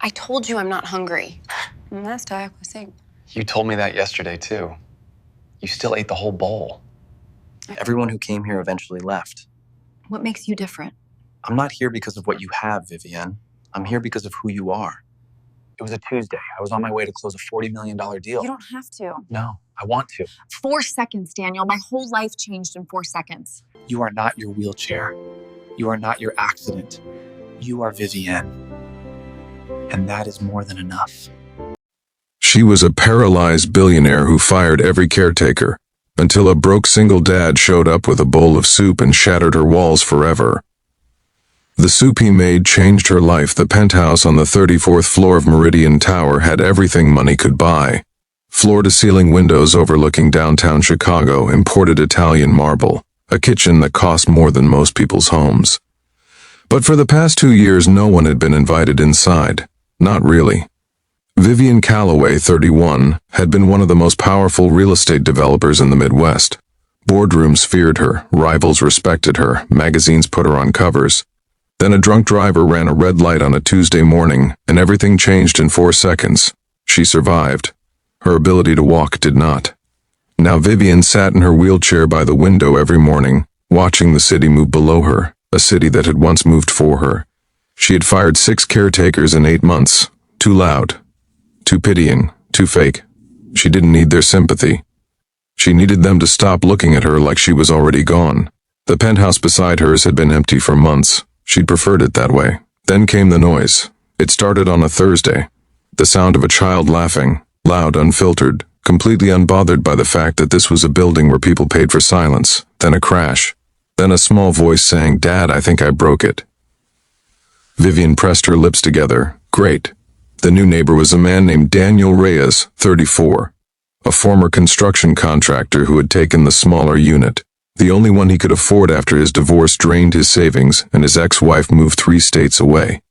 I told you I'm not hungry. You told me that yesterday, too. You still ate the whole bowl. Everyone who came here eventually left. What makes you different? I'm not here because of what you have, Vivienne. I'm here because of who you are. It was a Tuesday. I was on my way to close a $40 million deal. You don't have to. No, I want to. 4 seconds, Daniel. My whole life changed in 4 seconds. You are not your wheelchair. You are not your accident. You are Vivienne. And that is more than enough. She was a paralyzed billionaire who fired every caretaker, until a broke single dad showed up with a bowl of soup and shattered her walls forever. The soup he made changed her life. The penthouse on the 34th floor of Meridian Tower had everything money could buy. Floor-to-ceiling windows overlooking downtown Chicago, imported Italian marble, a kitchen that cost more than most people's homes. But for the past 2 years, no one had been invited inside. Not really. Vivienne Calloway, 31, had been one of the most powerful real estate developers in the Midwest. Boardrooms feared her, rivals respected her, magazines put her on covers. Then a drunk driver ran a red light on a Tuesday morning, and everything changed in 4 seconds. She survived. Her ability to walk did not. Now Vivienne sat in her wheelchair by the window every morning, watching the city move below her, a city that had once moved for her. She had fired 6 caretakers in 8 months. Too loud. Too pitying. Too fake. She didn't need their sympathy. She needed them to stop looking at her like she was already gone. The penthouse beside hers had been empty for months. She'd preferred it that way. Then came the noise. It started on a Thursday. The sound of a child laughing, loud, unfiltered, completely unbothered by the fact that this was a building where people paid for silence. Then a crash. Then a small voice saying, "Dad, I think I broke it." Vivienne pressed her lips together. Great. The new neighbor was a man named Daniel Reyes, 34, a former construction contractor who had taken the smaller unit. The only one he could afford after his divorce drained his savings and his ex-wife moved 3 states away.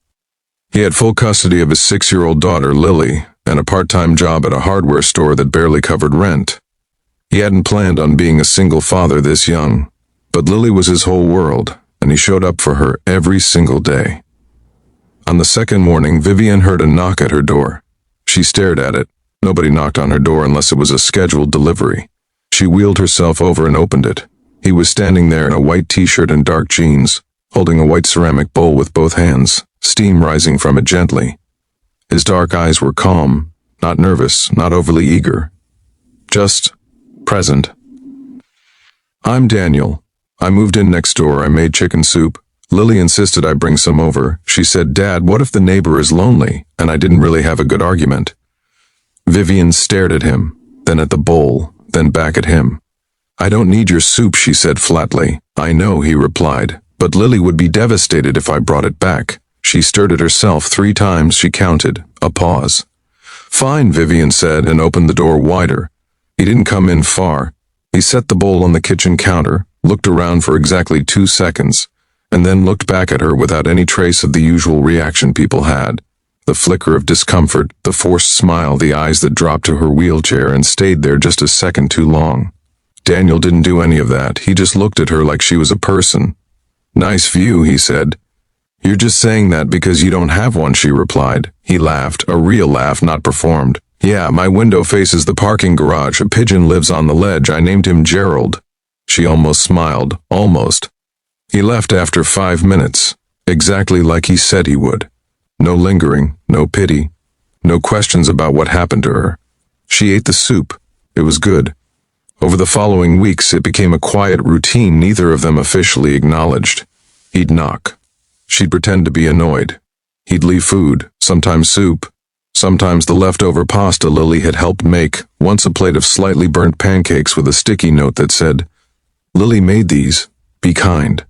He had full custody of his 6-year-old daughter, Lily, and a part-time job at a hardware store that barely covered rent. He hadn't planned on being a single father this young, but Lily was his whole world, and he showed up for her every single day. On the second morning, Vivienne heard a knock at her door. She stared at it. Nobody knocked on her door unless it was a scheduled delivery. She wheeled herself over and opened it. He was standing there in a white t-shirt and dark jeans, holding a white ceramic bowl with both hands, steam rising from it gently. His dark eyes were calm, not nervous, not overly eager. Just present. "I'm Daniel. I moved in next door. I made chicken soup. Lily insisted I bring some over. She said, 'Dad, what if the neighbor is lonely?' And I didn't really have a good argument." Vivienne stared at him, then at the bowl, then back at him. "I don't need your soup," she said flatly. "I know," he replied, "but Lily would be devastated if I brought it back." She stirred it herself 3 times, she counted. A pause. "Fine," Vivienne said, and opened the door wider. He didn't come in far. He set the bowl on the kitchen counter, looked around for exactly 2 seconds, and then looked back at her without any trace of the usual reaction people had. The flicker of discomfort, the forced smile, the eyes that dropped to her wheelchair and stayed there just a second too long. Daniel didn't do any of that. He just looked at her like she was a person. "Nice view," he said. "You're just saying that because you don't have one," she replied. He laughed, a real laugh, not performed. "Yeah, my window faces the parking garage. A pigeon lives on the ledge. I named him Gerald." She almost smiled. Almost. He left after 5 minutes, exactly like he said he would. No lingering, no pity, no questions about what happened to her. She ate the soup. It was good. Over the following weeks, it became a quiet routine neither of them officially acknowledged. He'd knock. She'd pretend to be annoyed. He'd leave food, sometimes soup, sometimes the leftover pasta Lily had helped make, once a plate of slightly burnt pancakes with a sticky note that said, "Lily made these. Be kind."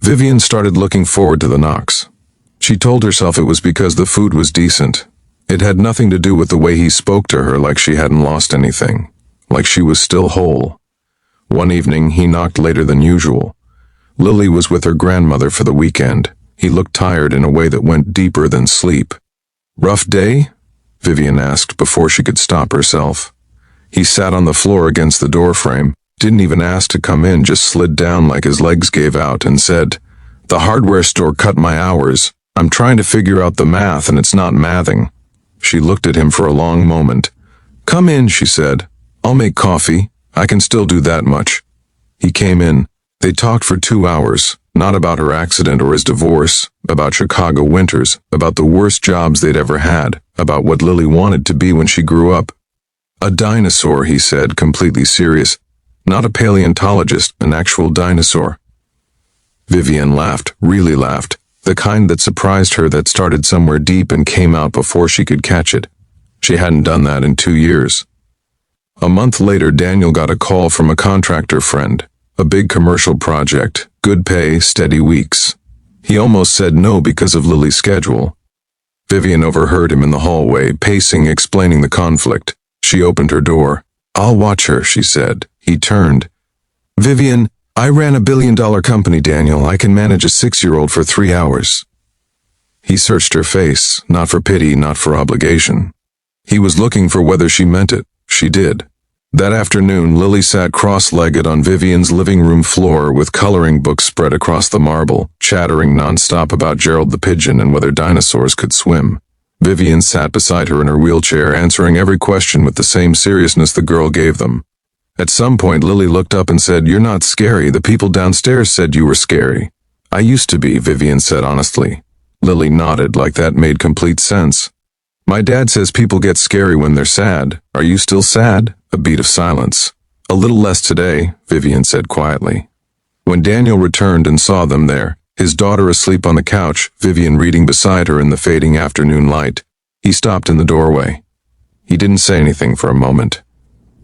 Vivienne started looking forward to the knocks. She told herself it was because the food was decent. It had nothing to do with the way he spoke to her, like she hadn't lost anything, like she was still whole. One evening, he knocked later than usual. Lily was with her grandmother for the weekend. He looked tired in a way that went deeper than sleep. "Rough day?" Vivienne asked before she could stop herself. He sat on the floor against the doorframe, didn't even ask to come in, just slid down like his legs gave out and said, "The hardware store cut my hours. I'm trying to figure out the math and it's not mathing. She looked at him for a long moment. Come in, she said. I'll make coffee. I can still do that much. He came in. They talked for 2 hours, not about her accident or his divorce, about Chicago winters, about the worst jobs they'd ever had, about what Lily wanted to be when she grew up. A dinosaur, he said, completely serious. Not a paleontologist, an actual dinosaur. Vivian laughed, really laughed, the kind that surprised her, that started somewhere deep and came out before she could catch it. She hadn't done that in 2 years. A month later, Daniel got a call from a contractor friend. A big commercial project, good pay, steady weeks. He almost said no because of Lily's schedule. Vivian overheard him in the hallway, pacing, explaining the conflict. She opened her door. I'll watch her, she said. He turned. Vivian, I ran a billion-dollar company, Daniel. I can manage a 6-year-old for 3 hours. He searched her face, not for pity, not for obligation. He was looking for whether she meant it. She did. That afternoon, Lily sat cross-legged on Vivian's living room floor with coloring books spread across the marble, chattering nonstop about Gerald the pigeon and whether dinosaurs could swim. Vivian sat beside her in her wheelchair, answering every question with the same seriousness the girl gave them. At some point, Lily looked up and said, You're not scary. The people downstairs said you were scary. I used to be, Vivian said honestly. Lily nodded like that made complete sense. My dad says people get scary when they're sad. Are you still sad? A beat of silence. A little less today, Vivian said quietly. When Daniel returned and saw them there, his daughter asleep on the couch, Vivian reading beside her in the fading afternoon light, he stopped in the doorway. He didn't say anything for a moment.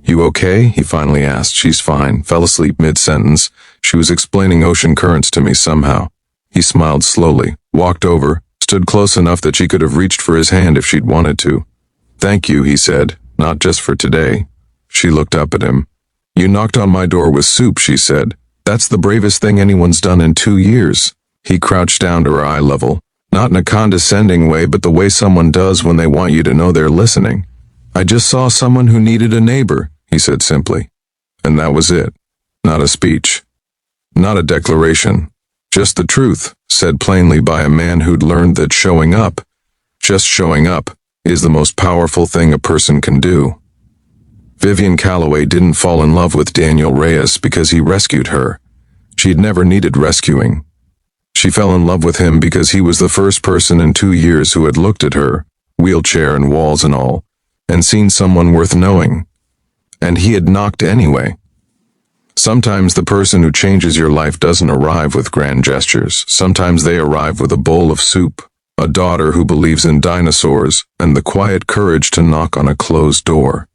You okay? He finally asked. She's fine. Fell asleep mid-sentence. She was explaining ocean currents to me somehow. He smiled slowly, walked over, stood close enough that she could have reached for his hand if she'd wanted to. Thank you, he said, not just for today. She looked up at him. You knocked on my door with soup, she said. That's the bravest thing anyone's done in 2 years. He crouched down to her eye level, not in a condescending way, but the way someone does when they want you to know they're listening. I just saw someone who needed a neighbor, he said simply. And that was it. Not a speech. Not a declaration. Just the truth, said plainly by a man who'd learned that showing up, just showing up, is the most powerful thing a person can do. Vivian Calloway didn't fall in love with Daniel Reyes because he rescued her. She'd never needed rescuing. She fell in love with him because he was the first person in 2 years who had looked at her, wheelchair and walls and all, and seen someone worth knowing. And he had knocked anyway. Sometimes the person who changes your life doesn't arrive with grand gestures. Sometimes they arrive with a bowl of soup, a daughter who believes in dinosaurs, and the quiet courage to knock on a closed door.